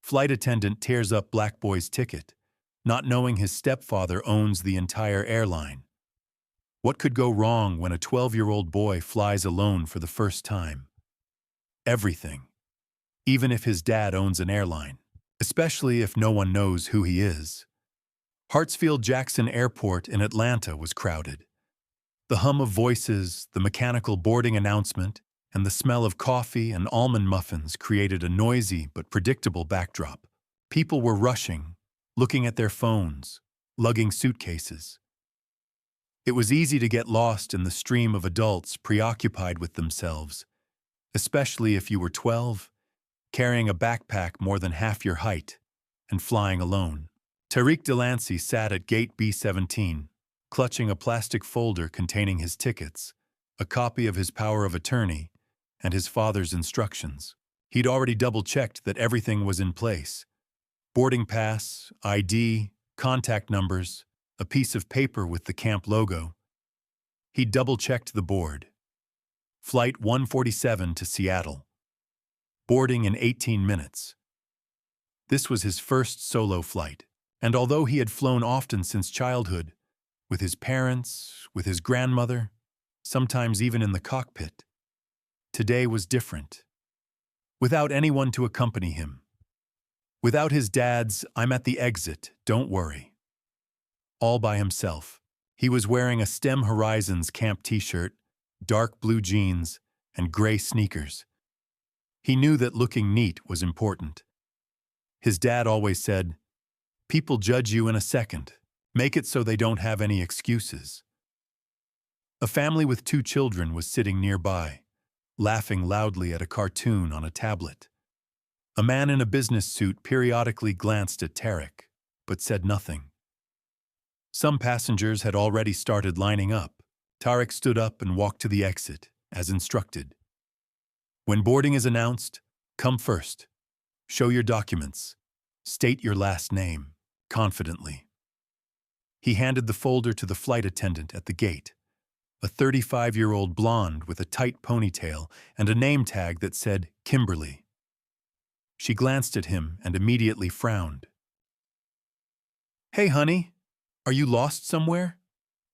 Flight attendant tears up black boy's ticket, not knowing his stepfather owns the entire airline. What could go wrong when a 12-year-old boy flies alone for the first time? Everything. Even if his dad owns an airline. Especially if no one knows who he is. Hartsfield-Jackson Airport in Atlanta was crowded. The hum of voices, the mechanical boarding announcement, and the smell of coffee and almond muffins created a noisy but predictable backdrop. People were rushing, looking at their phones, lugging suitcases. It was easy to get lost in the stream of adults preoccupied with themselves, especially if you were 12, carrying a backpack more than half your height, and flying alone. Tariq Delancey sat at gate B-17, clutching a plastic folder containing his tickets, a copy of his power of attorney, and his father's instructions. He'd already double-checked that everything was in place. Boarding pass, ID, contact numbers, a piece of paper with the camp logo. He'd double-checked the board. Flight 147 to Seattle. Boarding in 18 minutes. This was his first solo flight, and although he had flown often since childhood, with his parents, with his grandmother, sometimes even in the cockpit, today was different. Without anyone to accompany him. Without his dad's, "I'm at the exit, don't worry." All by himself. He was wearing a STEM Horizons camp t-shirt, dark blue jeans, and gray sneakers. He knew that looking neat was important. His dad always said, "People judge you in a second. Make it so they don't have any excuses." A family with 2 children was sitting nearby, laughing loudly at a cartoon on a tablet. A man in a business suit periodically glanced at Tariq, but said nothing. Some passengers had already started lining up. Tariq stood up and walked to the exit, as instructed. When boarding is announced, come first. Show your documents. State your last name, confidently. He handed the folder to the flight attendant at the gate, a 35-year-old blonde with a tight ponytail and a name tag that said Kimberly. She glanced at him and immediately frowned. "Hey, honey, are you lost somewhere?"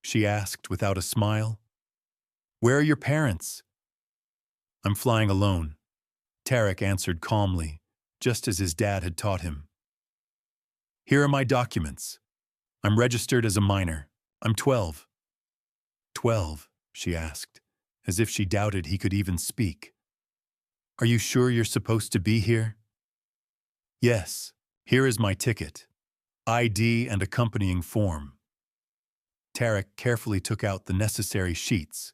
she asked without a smile. "Where are your parents?" "I'm flying alone," Tariq answered calmly, just as his dad had taught him. "Here are my documents. I'm registered as a minor. I'm 12. 12, she asked, as if she doubted he could even speak. "Are you sure you're supposed to be here?" "Yes, here is my ticket, ID and accompanying form." Tariq carefully took out the necessary sheets,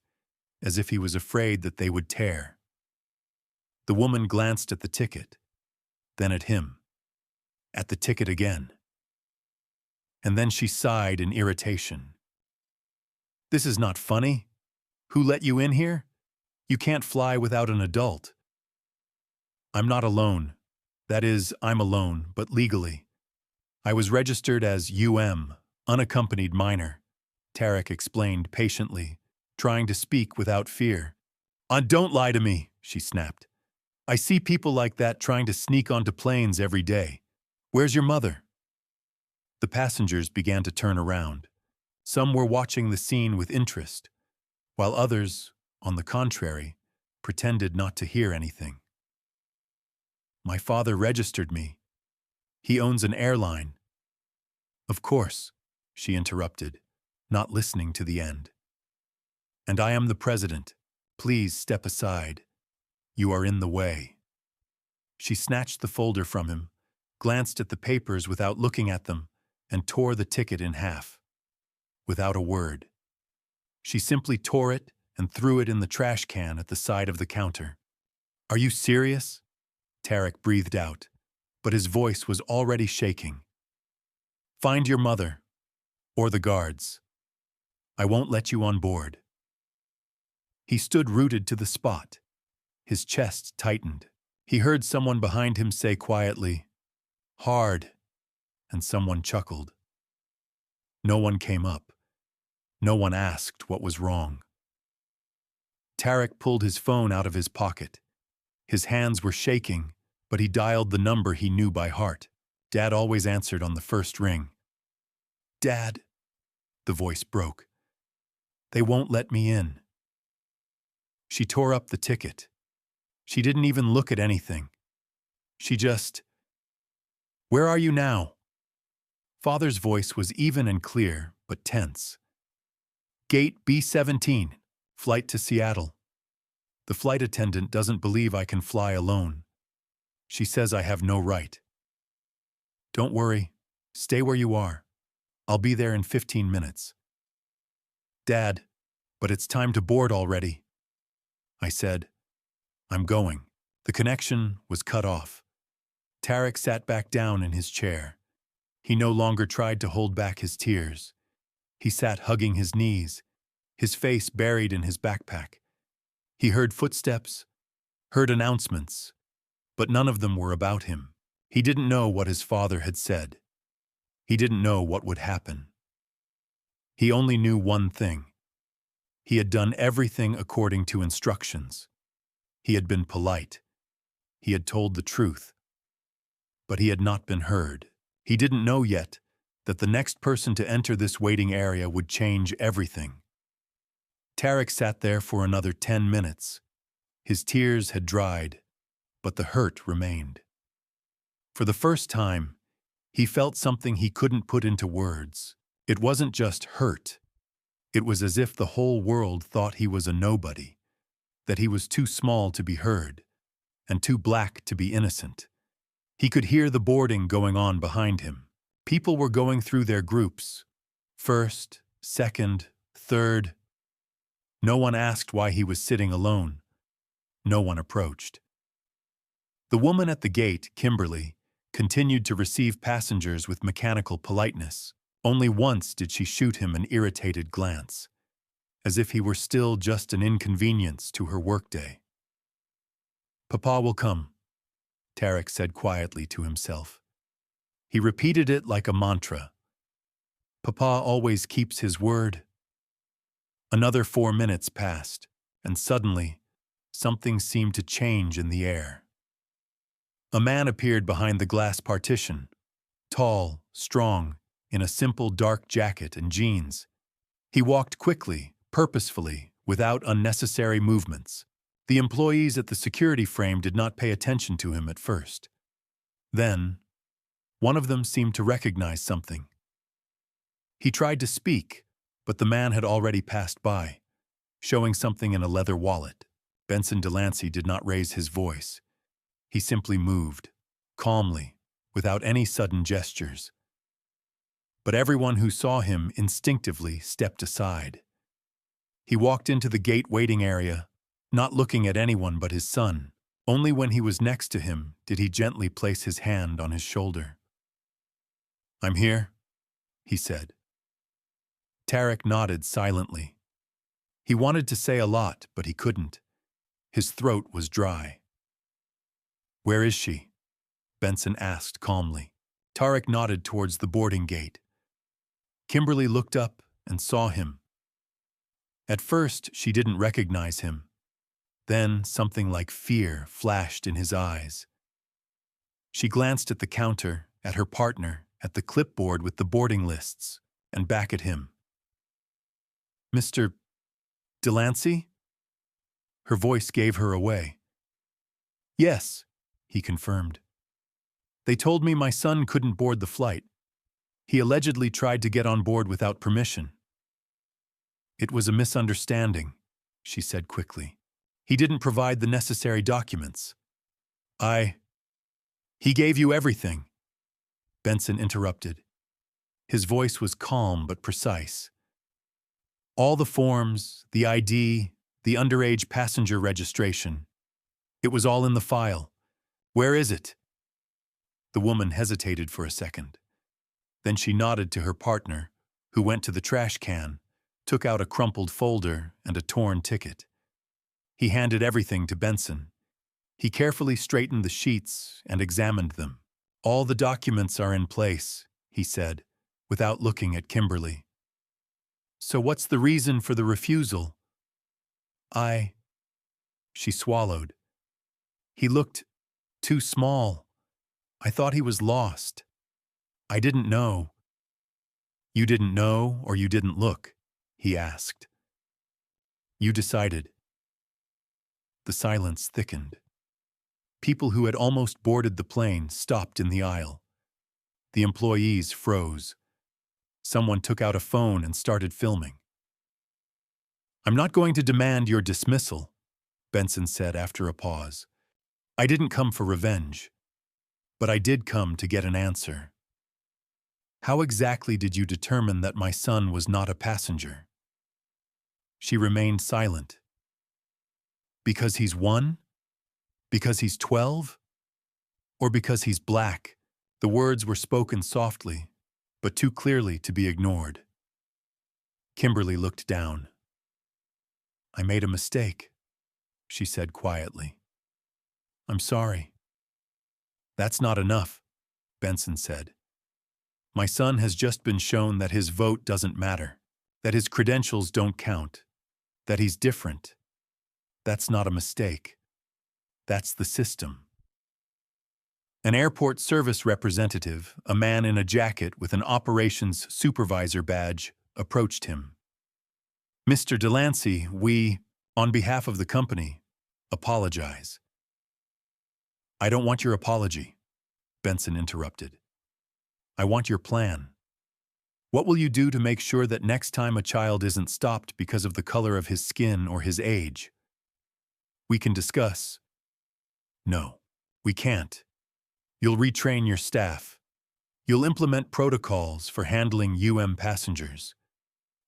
as if he was afraid that they would tear. The woman glanced at the ticket, then at him, at the ticket again. And then she sighed in irritation. "This is not funny. Who let you in here? You can't fly without an adult." "I'm not alone. That is, I'm alone, but legally. I was registered as UM, unaccompanied minor," Tariq explained patiently, trying to speak without fear. Don't lie to me," she snapped. "I see people like that trying to sneak onto planes every day. Where's your mother?" The passengers began to turn around. Some were watching the scene with interest, while others, on the contrary, pretended not to hear anything. "My father registered me. He owns an airline." "Of course," she interrupted, not listening to the end. "And I am the president. Please step aside. You are in the way." She snatched the folder from him, glanced at the papers without looking at them, and tore the ticket in half. Without a word. She simply tore it and threw it in the trash can at the side of the counter. "Are you serious?" Tariq breathed out, but his voice was already shaking. "Find your mother, or the guards. I won't let you on board." He stood rooted to the spot. His chest tightened. He heard someone behind him say quietly, "Hard," and someone chuckled. No one came up. No one asked what was wrong. Tariq pulled his phone out of his pocket. His hands were shaking, but he dialed the number he knew by heart. Dad always answered on the first ring. "Dad," the voice broke. "They won't let me in." She tore up the ticket. She didn't even look at anything. She just, "Where are you now?" Father's voice was even and clear, but tense. "Gate B-17, flight to Seattle. The flight attendant doesn't believe I can fly alone. She says I have no right." "Don't worry. Stay where you are. I'll be there in 15 minutes. "Dad, but it's time to board already." I said, "I'm going." The connection was cut off. Tarek sat back down in his chair. He no longer tried to hold back his tears. He sat hugging his knees, his face buried in his backpack. He heard footsteps, heard announcements, but none of them were about him. He didn't know what his father had said. He didn't know what would happen. He only knew one thing. He had done everything according to instructions. He had been polite. He had told the truth. But he had not been heard. He didn't know yet that the next person to enter this waiting area would change everything. Tarek sat there for another 10 minutes. His tears had dried, but the hurt remained. For the first time, he felt something he couldn't put into words. It wasn't just hurt. It was as if the whole world thought he was a nobody, that he was too small to be heard, and too black to be innocent. He could hear the boarding going on behind him. People were going through their groups. First, second, third. No one asked why he was sitting alone. No one approached. The woman at the gate, Kimberly, continued to receive passengers with mechanical politeness. Only once did she shoot him an irritated glance, as if he were still just an inconvenience to her workday. "Papa will come," Tarek said quietly to himself. He repeated it like a mantra. Papa always keeps his word. Another 4 minutes passed, and suddenly, something seemed to change in the air. A man appeared behind the glass partition, tall, strong, in a simple dark jacket and jeans. He walked quickly, purposefully, without unnecessary movements. The employees at the security frame did not pay attention to him at first. Then, one of them seemed to recognize something. He tried to speak, but the man had already passed by, showing something in a leather wallet. Benson Delancey did not raise his voice. He simply moved, calmly, without any sudden gestures. But everyone who saw him instinctively stepped aside. He walked into the gate waiting area, not looking at anyone but his son. Only when he was next to him did he gently place his hand on his shoulder. "I'm here," he said. Tarek nodded silently. He wanted to say a lot, but he couldn't. His throat was dry. "Where is she?" Benson asked calmly. Tarek nodded towards the boarding gate. Kimberly looked up and saw him. At first, she didn't recognize him. Then something like fear flashed in his eyes. She glanced at the counter, at her partner, at the clipboard with the boarding lists, and back at him. "Mr. Delancey?" Her voice gave her away. "Yes," he confirmed. "They told me my son couldn't board the flight. He allegedly tried to get on board without permission." "It was a misunderstanding," she said quickly. "He didn't provide the necessary documents." He gave you everything," Benson interrupted. His voice was calm but precise. "All the forms, the ID, the underage passenger registration. It was all in the file. Where is it?" The woman hesitated for a second. Then she nodded to her partner, who went to the trash can, took out a crumpled folder and a torn ticket. He handed everything to Benson. He carefully straightened the sheets and examined them. "All the documents are in place," he said, without looking at Kimberly. "So what's the reason for the refusal?" She swallowed. He looked too small. I thought he was lost. I didn't know. You didn't know or you didn't look? He asked. You decided. The silence thickened. People who had almost boarded the plane stopped in the aisle. The employees froze. Someone took out a phone and started filming. I'm not going to demand your dismissal, Benson said after a pause. I didn't come for revenge, but I did come to get an answer. How exactly did you determine that my son was not a passenger? She remained silent. Because he's 1? Because he's 12? Or because he's black? The words were spoken softly, but too clearly to be ignored. Kimberly looked down. I made a mistake, she said quietly. I'm sorry. That's not enough, Benson said. My son has just been shown that his vote doesn't matter, that his credentials don't count, that he's different. That's not a mistake. That's the system. An airport service representative, a man in a jacket with an operations supervisor badge, approached him. Mr. Delancey, we, on behalf of the company, apologize. I don't want your apology, Benson interrupted. I want your plan. What will you do to make sure that next time a child isn't stopped because of the color of his skin or his age? We can discuss. No, we can't. You'll retrain your staff. You'll implement protocols for handling passengers.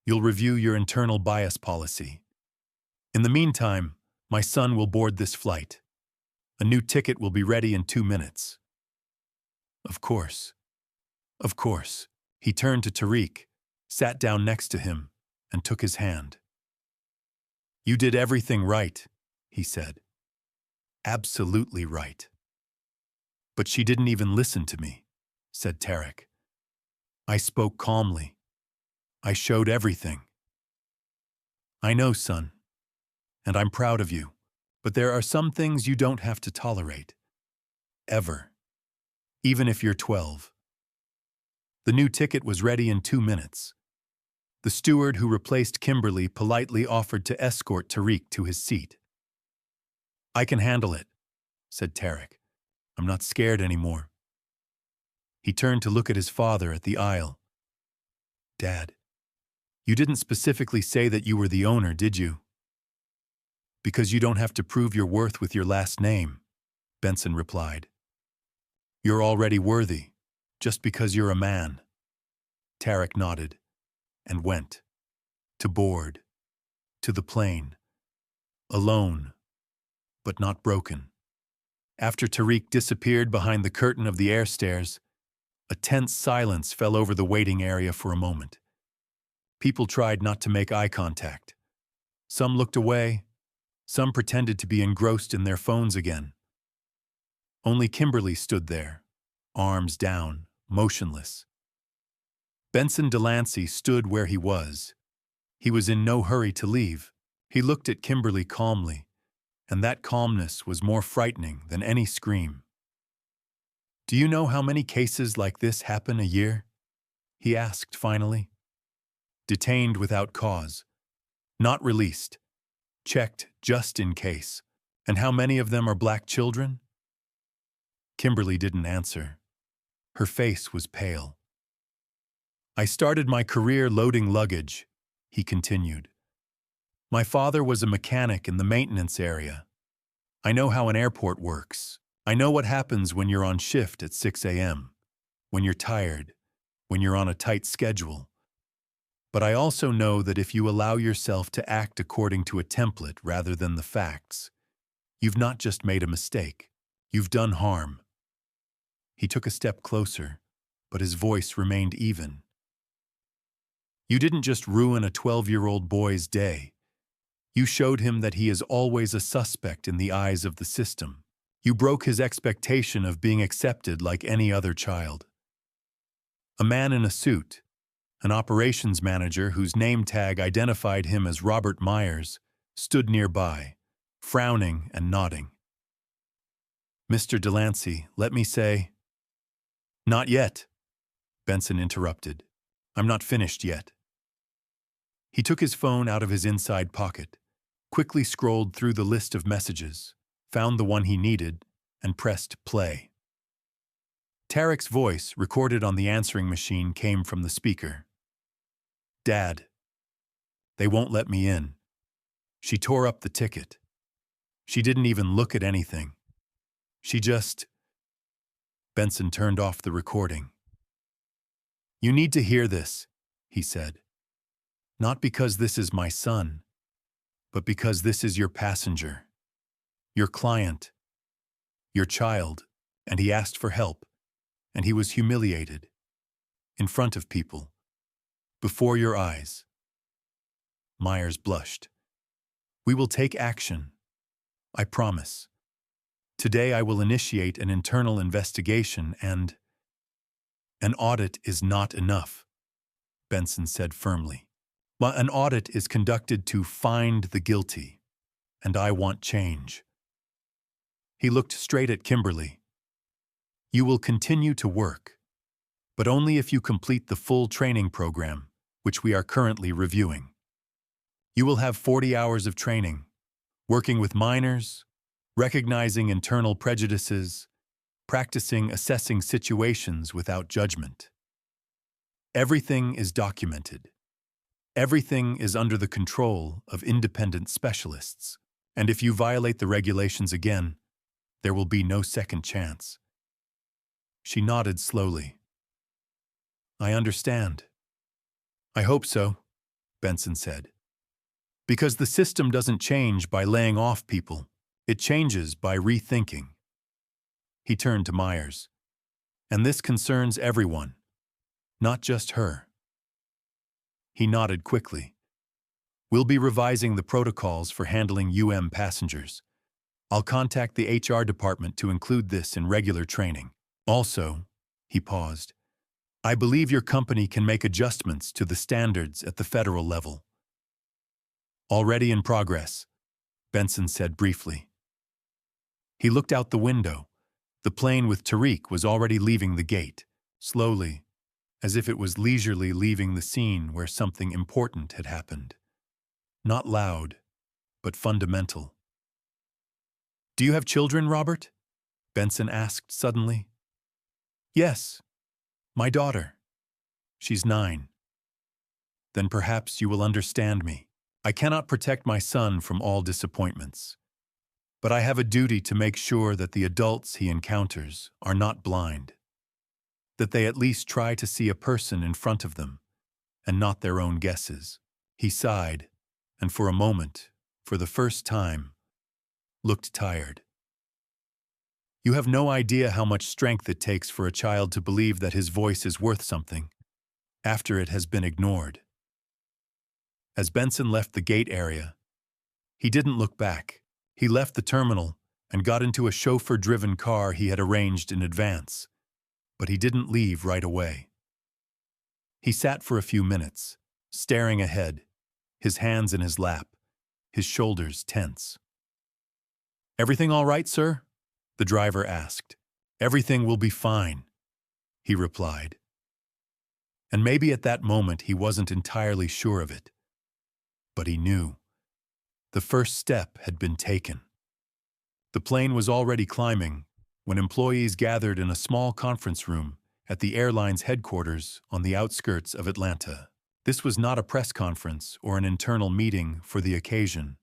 You'll review your internal bias policy. In the meantime, my son will board this flight. A new ticket will be ready in 2 minutes. Of course. Of course. He turned to Tariq, sat down next to him, and took his hand. You did everything right, he said. Absolutely right. But she didn't even listen to me, said Tariq. I spoke calmly. I showed everything. I know, son, and I'm proud of you, but there are some things you don't have to tolerate. Ever. Even if you're 12. The new ticket was ready in 2 minutes. The steward who replaced Kimberly politely offered to escort Tariq to his seat. I can handle it, said Tariq. I'm not scared anymore. He turned to look at his father at the aisle. Dad, you didn't specifically say that you were the owner, did you? Because you don't have to prove your worth with your last name, Benson replied. You're already worthy, just because you're a man. Tariq nodded and went. To board. To the plane. Alone, but not broken. After Tariq disappeared behind the curtain of the air stairs, a tense silence fell over the waiting area for a moment. People tried not to make eye contact. Some looked away. Some pretended to be engrossed in their phones again. Only Kimberly stood there, arms down, motionless. Benson Delancey stood where he was. He was in no hurry to leave. He looked at Kimberly calmly, and that calmness was more frightening than any scream. Do you know how many cases like this happen a year? He asked finally. Detained without cause, not released, checked just in case. And how many of them are black children? Kimberly didn't answer. Her face was pale. I started my career loading luggage, he continued. My father was a mechanic in the maintenance area. I know how an airport works. I know what happens when you're on shift at 6 a.m., when you're tired, when you're on a tight schedule. But I also know that if you allow yourself to act according to a template rather than the facts, you've not just made a mistake, you've done harm. He took a step closer, but his voice remained even. You didn't just ruin a 12-year-old boy's day. You showed him that he is always a suspect in the eyes of the system. You broke his expectation of being accepted like any other child. A man in a suit, an operations manager whose name tag identified him as Robert Myers, stood nearby, frowning and nodding. Mr. Delancey, let me say— Not yet, Benson interrupted. I'm not finished yet. He took his phone out of his inside pocket, quickly scrolled through the list of messages, found the one he needed, and pressed play. Tarek's voice, recorded on the answering machine, came from the speaker. Dad, they won't let me in. She tore up the ticket. She didn't even look at anything. She just— Benson turned off the recording. You need to hear this, he said. Not because this is my son, but because this is your passenger, your client, your child, and he asked for help, and he was humiliated, in front of people, before your eyes. Myers blushed. We will take action. I promise. Today I will initiate an internal investigation and— An audit is not enough, Benson said firmly. An audit is conducted to find the guilty, and I want change. He looked straight at Kimberly. You will continue to work, but only if you complete the full training program, which we are currently reviewing. You will have 40 hours of training, working with minors, recognizing internal prejudices, practicing assessing situations without judgment. Everything is documented. Everything is under the control of independent specialists, and if you violate the regulations again, there will be no second chance. She nodded slowly. I understand. I hope so, Benson said. Because the system doesn't change by laying off people, it changes by rethinking. He turned to Myers. And this concerns everyone, not just her. He nodded quickly. We'll be revising the protocols for handling passengers. I'll contact the HR department to include this in regular training. Also, he paused, I believe your company can make adjustments to the standards at the federal level. Already in progress, Benson said briefly. He looked out the window. The plane with Tariq was already leaving the gate, slowly, as if it was leisurely leaving the scene where something important had happened. Not loud, but fundamental. Do you have children, Robert? Benson asked suddenly. Yes, my daughter. She's 9. Then perhaps you will understand me. I cannot protect my son from all disappointments, but I have a duty to make sure that the adults he encounters are not blind, that they at least try to see a person in front of them, and not their own guesses. He sighed, and for a moment, for the first time, looked tired. You have no idea how much strength it takes for a child to believe that his voice is worth something, after it has been ignored. As Benson left the gate area, he didn't look back. He left the terminal and got into a chauffeur-driven car he had arranged in advance, but he didn't leave right away. He sat for a few minutes, staring ahead, his hands in his lap, his shoulders tense. Everything all right, sir? The driver asked. Everything will be fine, he replied. And maybe at that moment he wasn't entirely sure of it. But he knew. The first step had been taken. The plane was already climbing when employees gathered in a small conference room at the airline's headquarters on the outskirts of Atlanta. This was not a press conference or an internal meeting for the occasion.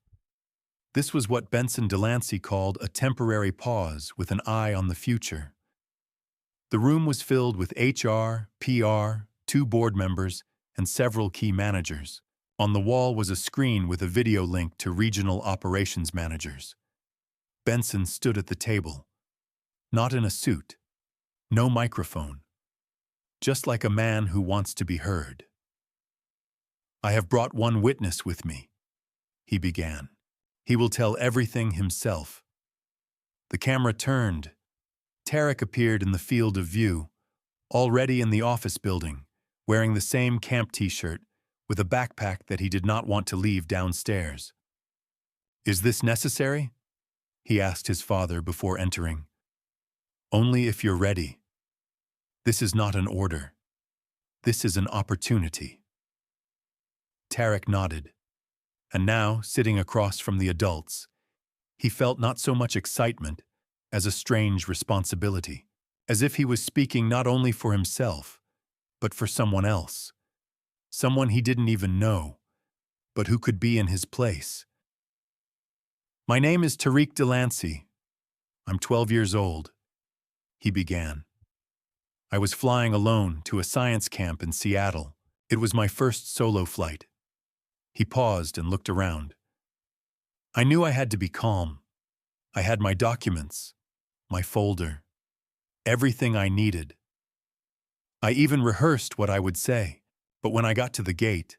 This was what Benson Delancey called a temporary pause with an eye on the future. The room was filled with HR, PR, 2 board members, and several key managers. On the wall was a screen with a video link to regional operations managers. Benson stood at the table, not in a suit, no microphone, just like a man who wants to be heard. I have brought one witness with me, he began. He will tell everything himself. The camera turned. Tarek appeared in the field of view, already in the office building, wearing the same camp t-shirt, with a backpack that he did not want to leave downstairs. Is this necessary? He asked his father before entering. Only if you're ready. This is not an order. This is an opportunity. Tarek nodded, and now, sitting across from the adults, he felt not so much excitement as a strange responsibility, as if he was speaking not only for himself, but for someone else, someone he didn't even know, but who could be in his place. "My name is Tariq Delancey. I'm 12 years old," he began. "I was flying alone to a science camp in Seattle. It was my first solo flight." He paused and looked around. "I knew I had to be calm. I had my documents, my folder, everything I needed. I even rehearsed what I would say, but when I got to the gate,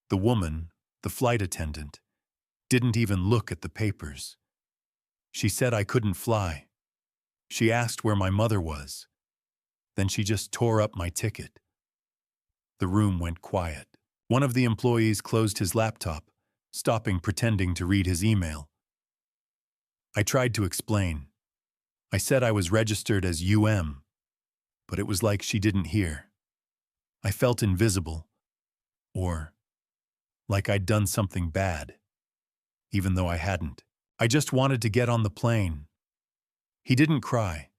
the woman, the flight attendant, didn't even look at the papers. She said I couldn't fly. She asked where my mother was. Then she just tore up my ticket." The room went quiet. One of the employees closed his laptop, stopping pretending to read his email. I tried to explain. I said I was registered as UM, but it was like she didn't hear. I felt invisible, or like I'd done something bad, even though I hadn't. I just wanted to get on the plane. He didn't cry.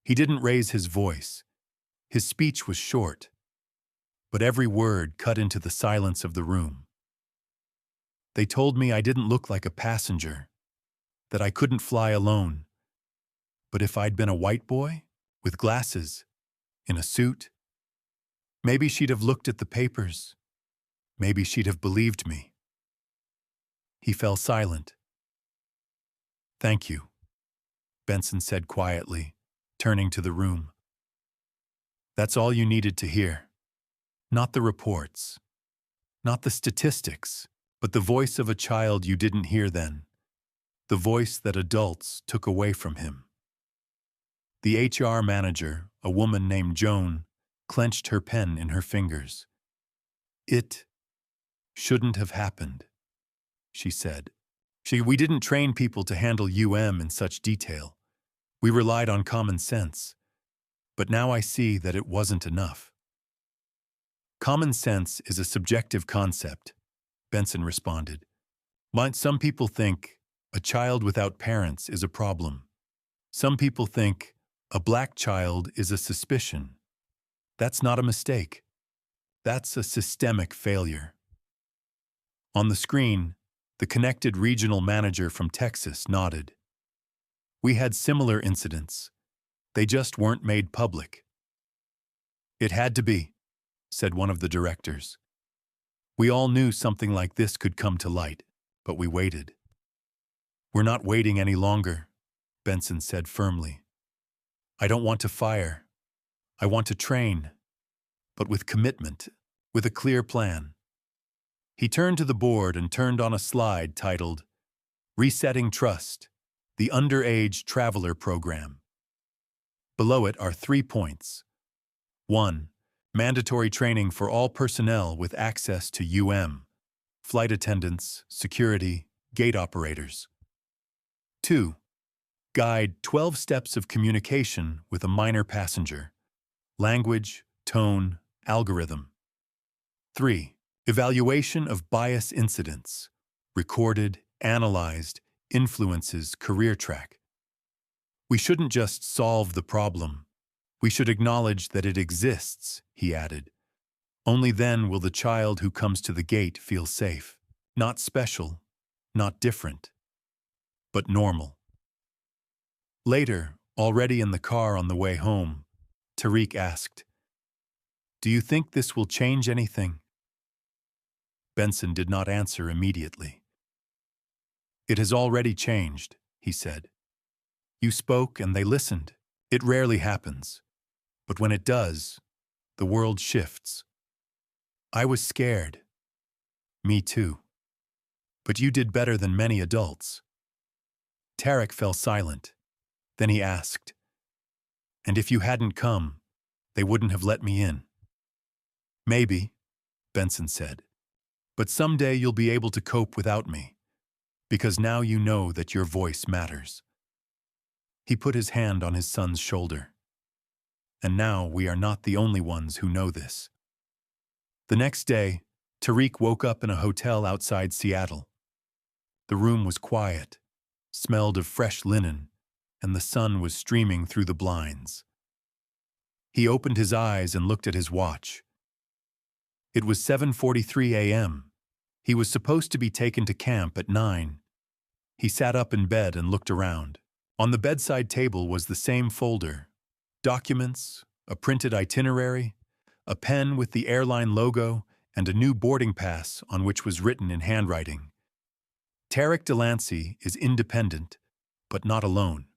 He didn't raise his voice. His speech was short, but every word cut into the silence of the room. They told me I didn't look like a passenger, that I couldn't fly alone. But if I'd been a white boy, with glasses, in a suit, maybe she'd have looked at the papers. Maybe she'd have believed me. He fell silent. "Thank you," Benson said quietly, turning to the room. "That's all you needed to hear. Not the reports, not the statistics, but the voice of a child you didn't hear then, the voice that adults took away from him." The HR manager, a woman named Joan, clenched her pen in her fingers. "It shouldn't have happened," she said. We didn't train people to handle UM in such detail. We relied on common sense. But now I see that it wasn't enough." "Common sense is a subjective concept," Benson responded. "Some people think a child without parents is a problem. Some people think a black child is a suspicion. That's not a mistake. That's a systemic failure." On the screen, the connected regional manager from Texas nodded. "We had similar incidents. They just weren't made public." "It had to be," said one of the directors. "We all knew something like this could come to light, but we waited." "We're not waiting any longer," Benson said firmly. "I don't want to fire. I want to train, but with commitment, with a clear plan." He turned to the board and turned on a slide titled, "Resetting Trust, the Underage Traveler Program." Below it are 3 points. 1. Mandatory training for all personnel with access to UM, flight attendants, security, gate operators. 2. Guide 12 steps of communication with a minor passenger, language, tone, algorithm. 3. Evaluation of bias incidents, recorded, analyzed, influences career track. "We shouldn't just solve the problem. We should acknowledge that it exists," he added. "Only then will the child who comes to the gate feel safe. Not special, not different, but normal." Later, already in the car on the way home, Tariq asked, "Do you think this will change anything?" Benson did not answer immediately. "It has already changed," he said. "You spoke and they listened. It rarely happens. But when it does, the world shifts. I was scared. Me too. But you did better than many adults." Tarek fell silent. Then he asked, "And if you hadn't come, they wouldn't have let me in?" "Maybe," Benson said. "But someday you'll be able to cope without me, because now you know that your voice matters." He put his hand on his son's shoulder. And now we are not the only ones who know this. The next day, Tariq woke up in a hotel outside Seattle. The room was quiet, smelled of fresh linen, and the sun was streaming through the blinds. He opened his eyes and looked at his watch. It was 7:43 a.m. He was supposed to be taken to camp at 9. He sat up in bed and looked around. On the bedside table was the same folder: documents, a printed itinerary, a pen with the airline logo, and a new boarding pass on which was written in handwriting, "Tarek Delancey is independent, but not alone."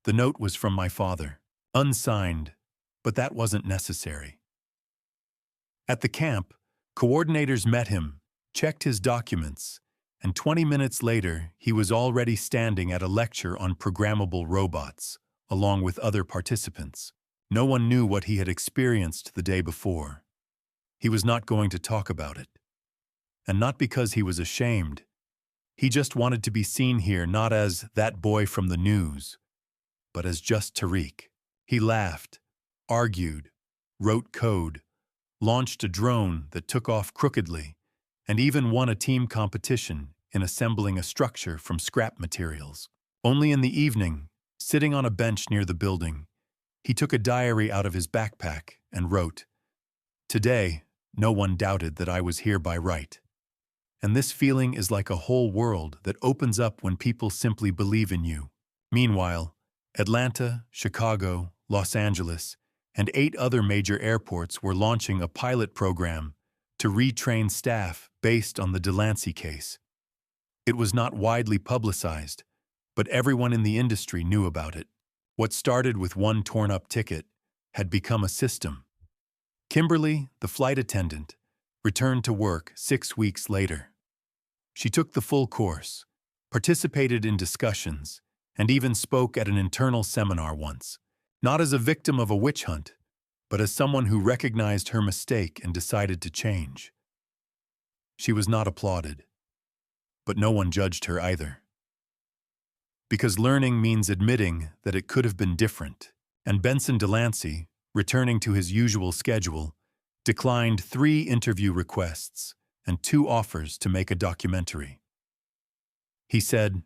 The note was from my father, unsigned, but that wasn't necessary. At the camp, coordinators met him, checked his documents, and 20 minutes later he was already standing at a lecture on programmable robots, along with other participants. No one knew what he had experienced the day before. He was not going to talk about it. And not because he was ashamed. He just wanted to be seen here not as that boy from the news, but as just Tariq. He laughed, argued, wrote code, launched a drone that took off crookedly, and even won a team competition in assembling a structure from scrap materials. Only in the evening, sitting on a bench near the building, he took a diary out of his backpack and wrote, "Today, no one doubted that I was here by right." And this feeling is like a whole world that opens up when people simply believe in you. Meanwhile, Atlanta, Chicago, Los Angeles, and 8 other major airports were launching a pilot program to retrain staff based on the Delancey case. It was not widely publicized, but everyone in the industry knew about it. What started with one torn-up ticket had become a system. Kimberly, the flight attendant, returned to work 6 weeks later. She took the full course, participated in discussions, and even spoke at an internal seminar once, not as a victim of a witch hunt, but as someone who recognized her mistake and decided to change. She was not applauded, but no one judged her either. Because learning means admitting that it could have been different, and Benson Delancey, returning to his usual schedule, declined 3 interview requests and 2 offers to make a documentary. He said,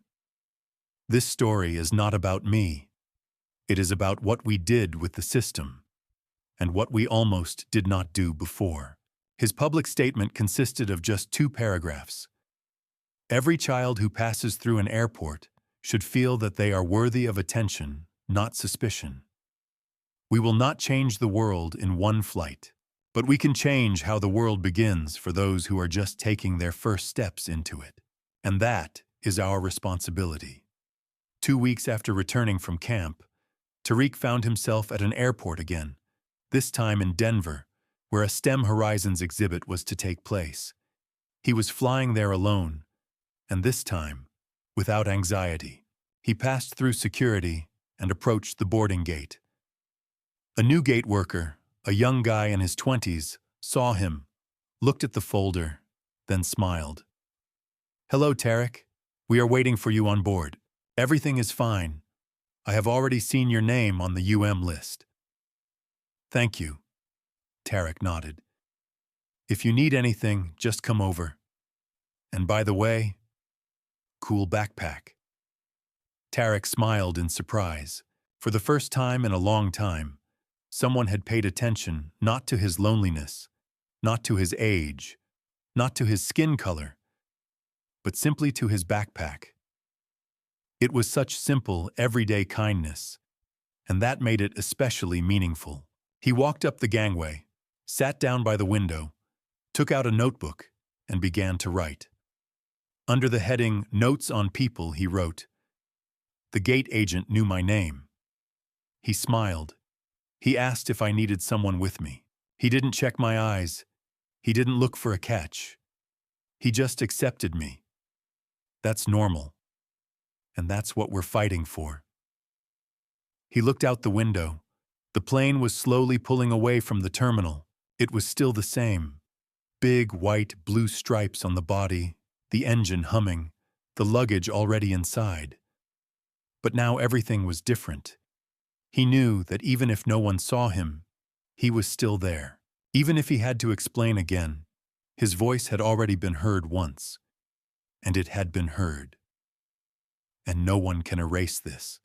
"This story is not about me. It is about what we did with the system, and what we almost did not do before." His public statement consisted of just 2 paragraphs. Every child who passes through an airport should feel that they are worthy of attention, not suspicion. We will not change the world in one flight, but we can change how the world begins for those who are just taking their first steps into it. And that is our responsibility. 2 weeks after returning from camp, Tariq found himself at an airport again, this time in Denver, where a STEM Horizons exhibit was to take place. He was flying there alone, and this time, without anxiety. He passed through security and approached the boarding gate. A new gate worker, a young guy in his 20s, saw him, looked at the folder, then smiled. "Hello, Tarek. We are waiting for you on board. Everything is fine. I have already seen your name on the UM list." "Thank you." Tarek nodded. "If you need anything, just come over. And by the way, cool backpack." Tarek smiled in surprise. For the first time in a long time, someone had paid attention not to his loneliness, not to his age, not to his skin color, but simply to his backpack. It was such simple, everyday kindness, and that made it especially meaningful. He walked up the gangway, sat down by the window, took out a notebook, and began to write. Under the heading "Notes on People," he wrote, "The gate agent knew my name. He smiled. He asked if I needed someone with me. He didn't check my eyes. He didn't look for a catch. He just accepted me. That's normal. And that's what we're fighting for." He looked out the window. The plane was slowly pulling away from the terminal. It was still the same. Big white blue stripes on the body, the engine humming, the luggage already inside. But now everything was different. He knew that even if no one saw him, he was still there. Even if he had to explain again, his voice had already been heard once, and it had been heard. And no one can erase this.